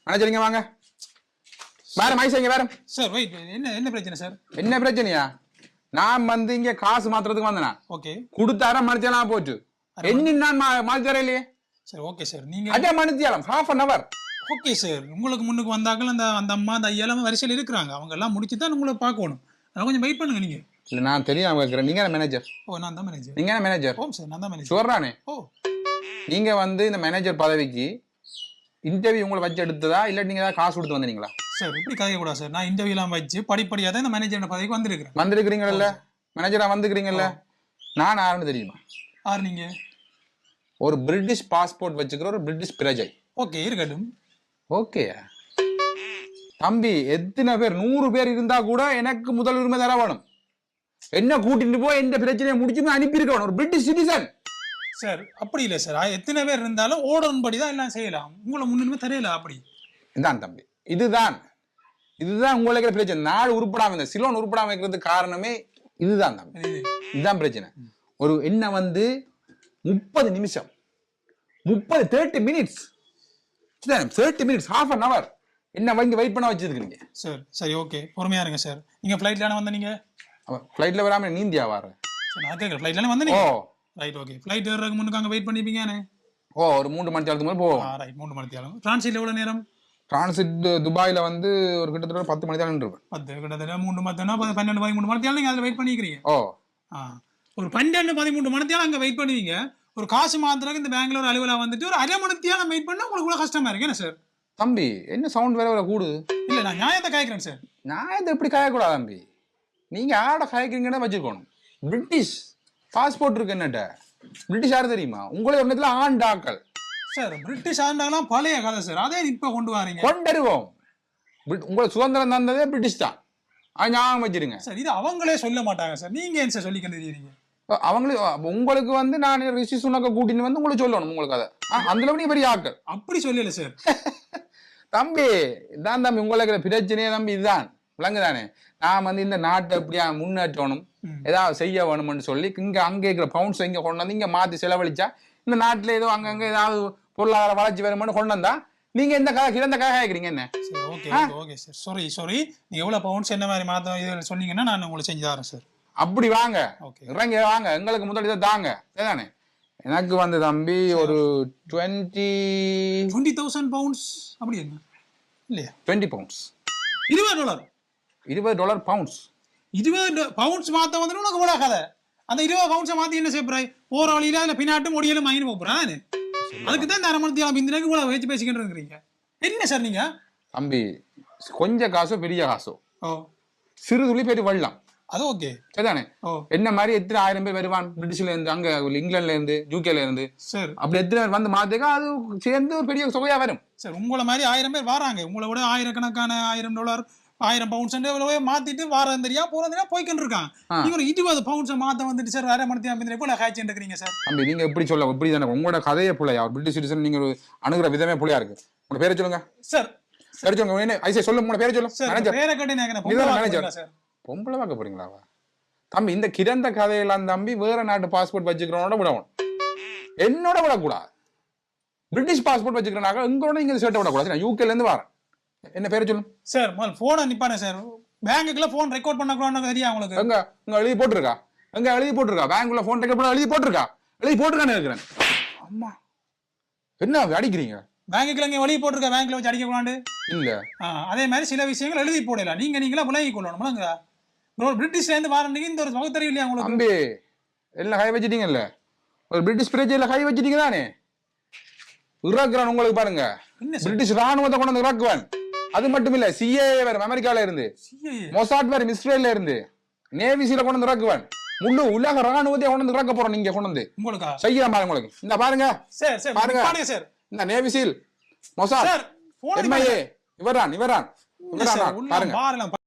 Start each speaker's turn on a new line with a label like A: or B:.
A: Manager வாங்க. வேற மைசங்க வேற
B: சார் வெயிட் என்ன பிரச்சனை சார்?
A: என்ன பிரச்சனையா? நான் வந்து இங்க காசு மாத்துறதுக்கு வந்தேனா?
B: ஓகே.
A: கொடுத்தார மணித்தியாலம் போச்சு. என்ன நான் மாத்தி தர இல்லையே.
B: சரி ஓகே சார். நீங்க
A: அதே மணித்தியாலம் half an hour.
B: Okay sir. உங்களுக்கு முன்னுக்கு வந்தாக்கள் அந்த அம்மா அந்த ஐயாலாம் வரிசையில் இருக்கிறாங்க. அவங்க எல்லாம் முடிச்சு தான் உங்களை பார்க்கணும். அதான் கொஞ்சம் வெயிட் பண்ணுங்க நீங்க.
A: இல்ல நான் தெரியாம கேக்குறேன். நீங்க மேனேஜர்?
B: ஓ நான் தான் மேனேஜர்.
A: நீங்க மேனேஜர்?
B: ஓ சார் நான் தான் மேனேஜர்.
A: சொல்றானே.
B: ஓ
A: நீங்க வந்து இந்த மேனேஜர் பதவிக்கு இன்டர்வியூ உங்களை வச்சு எடுத்ததா இல்ல நீங்க ஏதாவது காசு கொடுத்து வந்தீங்களா?
B: சார் இப்படி கதைக்க கூடாது சார். நான் இன்டர்வியூ எல்லாம் வச்சு படிப்படியாக தான் இந்த மேனேஜர் பதவிக்கு வந்திருக்கிறேன்.
A: வந்திருக்கிறீங்கல்ல? மேனேஜரா வந்துக்கிறீங்கல்ல? நான் யாருன்னு தெரியுமா?
B: யார் நீங்க?
A: ஒரு பிரிட்டிஷ் பாஸ்போர்ட் வச்சுக்கிற ஒரு பிரிட்டிஷ் பிரஜை.
B: ஓகே இருக்கட்டும்.
A: ஓகே தம்பி, எத்தனை பேர் 100 பேர் இருந்தா கூட எனக்கு முதல் உரிமை தர வேணும். என்ன கூட்டிட்டு போய் எந்த பிரச்சனையை முடிச்சுமே அனுப்பியிருக்க வேணும். ஒரு பிரிட்டிஷ் சிட்டிசன்.
B: சார் அப்படி இல்லை சார். எத்தனை பேர் இருந்தாலும் ஓடன்படி தான் எல்லாம் செய்யலாம். உங்களை முன்னுரிமை தெரியல அப்படி.
A: இதான் தம்பி, இதுதான் உங்களுக்கு பிரச்சனை. நாடு உருப்படாம இந்த சிலோன் உருப்படாம இருக்கிறதுக்கு காரணமே இதுதான் தம்பி. இதுதான் பிரச்சனை. ஒரு என்ன வந்து 30 நிமிஷம் 30 minutes 30 minutes half an hour என்ன வந்து வெயிட் பண்ண வச்சிருக்கீங்க
B: சார். சரி ஓகே பொறுமையா இருங்க சார். நீங்க ஃப்ளைட்ல வந்த நீங்க?
A: ஃப்ளைட்ல வராம நீந்தியா வர?
B: சார் நான் கேக்குறேன். ஃப்ளைட்ல வந்த நீங்க? Right okay. ஃப்ளைட் ஏறறதுக்கு முன்னுக்கு அங்க வெயிட் பண்ணிப்பீங்கனே?
A: ஒரு 3 மணி நேரத்துக்கு மேல போவோம்.
B: ரைட் 3 மணி நேரம். டிரான்சிட்ல எவ்வளவு நேரம்?
A: டிரான்சிட் துபாயில வந்து ஒரு கிட்டத்தட்ட 10 மணி நேரம் இருக்கும். 10
B: கிட்டத்தட்ட 3 மணி நேரம் 12 13 மணி நேரம் நீங்க அதுல வெயிட் பண்ணிக்கிறீங்க. ஒரு 12 13 மணி நேரம் அங்க வெயிட் பண்ணுவீங்க. ஒரு காசு மாத்திரக்கு இந்த பெங்களூர் அலுவலகம் வந்துட்டு ஒரு அரை மணி நேரம் வெயிட் பண்ணா உங்களுக்கு இவ்வளவு கஷ்டமா இருக்கு என்ன சார்?
A: தம்பி என்ன சவுண்ட் வேற கூடுது?
B: இல்ல நான் நியாயத்தை காய்க்கிறேன் சார்.
A: நியாயத்தை எப்படி காயக்கூடாது தம்பி? நீங்க ஆட காய்க்கிறீங்கன்னு வச்சுக்கணும். பிரிட்டிஷ் பாஸ்போர்ட் இருக்கு என்னட்ட. பிரிட்டிஷ் யாரு தெரியுமா? உங்களே ஒன்னத்துல ஆண்டாக்கள்
B: சார். பிரிட்டிஷ் ஆண்டாக்கெல்லாம் பழைய கதை சார். அதே இப்ப கொண்டு வரீங்க.
A: கொண்டுருவோம். உங்களுக்கு சுதந்திரம் தந்ததே பிரிட்டிஷ் தான். ஞாபகம் வச்சிருங்க
B: சார். இது அவங்களே சொல்ல மாட்டாங்க சார். நீங்க ஏன் சார் சொல்லி கண்டுறீங்க?
A: அவங்களுக்கு உங்களுக்கு வந்து நான் ரிஷி சுனக்க கூட்டின்னு வந்து உங்களுக்கு சொல்லணும். உங்களுக்கு அதை அந்த நீ பெரிய ஆக்கள்
B: அப்படி சொல்லல சார்.
A: தம்பி இதான் தம்பி உங்களுக்கு பிரச்சனையே தம்பி. இதுதான் விளங்குதானே. நான் வந்து இந்த நாட்டை எப்படியா முன்னேற்றணும் ஏதாவது செய்ய வேணும்னு சொல்லி இங்க அங்கே இருக்கிற பவுண்ட்ஸ் இங்க கொண்டு வந்து இங்க மாத்தி செலவழிச்சா இந்த நாட்டுல ஏதோ அங்கங்க ஏதாவது பொருளாதார வளர்ச்சி வேணும்னு கொண்டு வந்தா நீங்க இந்த கிடந்த கேட்கறீங்க என்ன?
B: Okay sir. சாரி நீங்க எவ்வளவு பவுண்ட்ஸ் என்ன மாதிரி மாத்தம் இது சொன்னீங்கன்னா நான் உங்களுக்கு செஞ்சு தரேன் சார்.
A: அப்படி வாங்க இறங்க வாங்க. எங்களுக்கு முதல் இதை தாங்க சரிதானே. எனக்கு வந்து தம்பி ஒரு
B: 20,000 பவுண்ட்ஸ் அப்படி என்ன இல்லையா?
A: 20 பவுண்ட்ஸ் $20 பவுண்ட்ஸ்
B: 20 பவுண்ட்ஸ் மாத்த வந்து உனக்கு கூட கதை. அந்த 20 பவுண்ட்ஸை மாத்தி என்ன செய்யறாய்? போற வழியில அதுல பின்னாட்டும் முடியலும் வாங்கி போறான். அதுக்கு தான் இந்த அரை மணி நேரம் இந்த கூட வச்சு பேசிக்கிட்டு இருக்கிறீங்க என்ன சார் நீங்க?
A: தம்பி கொஞ்சம் காசோ பெரிய காசோ சிறு துளி பெரிய வெள்ளம்
B: அது ஓகே
A: சரிதானே. என்ன மாதிரி எத்தனை 1000 பேர் வருவான் பிரிட்டிஷ்ல இருந்து அங்க இங்கிலாந்துல இருந்து யூகேல இருந்து
B: சார்.
A: அப்படி எத்தனை பேர் வந்து மாத்தேக்கா அது சேர்ந்து ஒரு பெரிய தொகையா வரும்
B: சார். உங்களை மாதிரி 1000 பேர் வராங்க. உங்களை விட ஆயிரக்கணக்கான $1000 1000 பவுண்ட்ஸ் மாத்திட்டு வாரம் தெரியா போறது போய்கிட்டு இருக்காங்க. நீங்க ஒரு 20 பவுண்ட்ஸ் மாத்த வந்துட்டு சார் அரை மணி நேரம் போல காய்ச்சி இருக்கிறீங்க சார்.
A: தம்பி நீங்க எப்படி சொல்ல இப்படி தானே உங்களோட கதையே பிள்ளையா? ஒரு பிரிட்டிஷ் சிட்டிசன் நீங்க அணுகிற விதமே பிள்ளையா இருக்கு. உங்க பேரை சொல்லுங்க
B: சார்.
A: பேர் சொல்லுங்க. ஐசே சொல்லுங்க. உங்க பேரை சொல்லுங்க.
B: பேரை கேட்டு
A: பொம்பளை பார்க்க போறீங்களா? தம்பி இந்த கிடந்த கதையெல்லாம் தம்பி வேற நாட்டு பாஸ்போர்ட் வச்சுக்கிறோட விடணும். என்னோட விடக்கூடாது. பிரிட்டிஷ் பாஸ்போர்ட் வச்சுக்கிறனால எங்களோட நீங்க சேர்ட்ட விடக்கூடாது. நான் யூகேல இருந்து வரேன். என்ன பேரை சொல்லுங்க
B: சார். முதல்ல போனை நிப்பானே சார். பேங்குக்குள்ள போன் ரெக்கார்ட் பண்ணக்கூடாது தெரியா உங்களுக்கு?
A: எங்க எழுதி போட்டிருக்கா? எழுதி போட்டிருக்கா? பேங்க்ல போன் ரெக்கார்ட் பண்ண எழுதி போட்டிருக்கான்னு இருக்கிறேன். அம்மா என்ன அடிக்கிறீங்க?
B: பேங்குக்குள்ள இங்க வெளியே போட்டிருக்கா? பேங்க்ல வச்சு அடிக்க கூடாது
A: இல்ல.
B: அதே மாதிரி சில விஷயங்கள் எழுதி போடலாம். நீங்களா விலகி கொள்ளணும். பிரிட்டிஷ்ல இருந்து வாரண்டிங்க இந்த ஒரு பகுத்தறிவு இல்லையா உங்களுக்கு?
A: தம்பி எல்லாம் கை வச்சிட்டீங்கல்ல. ஒரு பிரிட்டிஷ் பிரஜையில கை வச்சிட்டீங்க தானே. இறக்குறான் உங்களுக்கு பாருங்க. பிரிட்டிஷ் ராணுவத்தை கொண்டு வந்து இறக்குவான். அது மட்டும் இல்ல CIA வரும் அமெரிக்கால இருந்து, மொசாட் வரும் இஸ்ரேல்ல இருந்து, நேவிசில கொண்டு வந்து இறக்குவான். முழு உலக ராணுவத்தை கொண்டு வந்து இறக்க போறோம். நீங்க கொண்டு வந்து உங்களுக்கு செய்யலாம் பாருங்க. உங்களுக்கு இந்த பாருங்க பாருங்க இந்த நேவிசில் மொசாட் MIA இவரான் பாருங்க.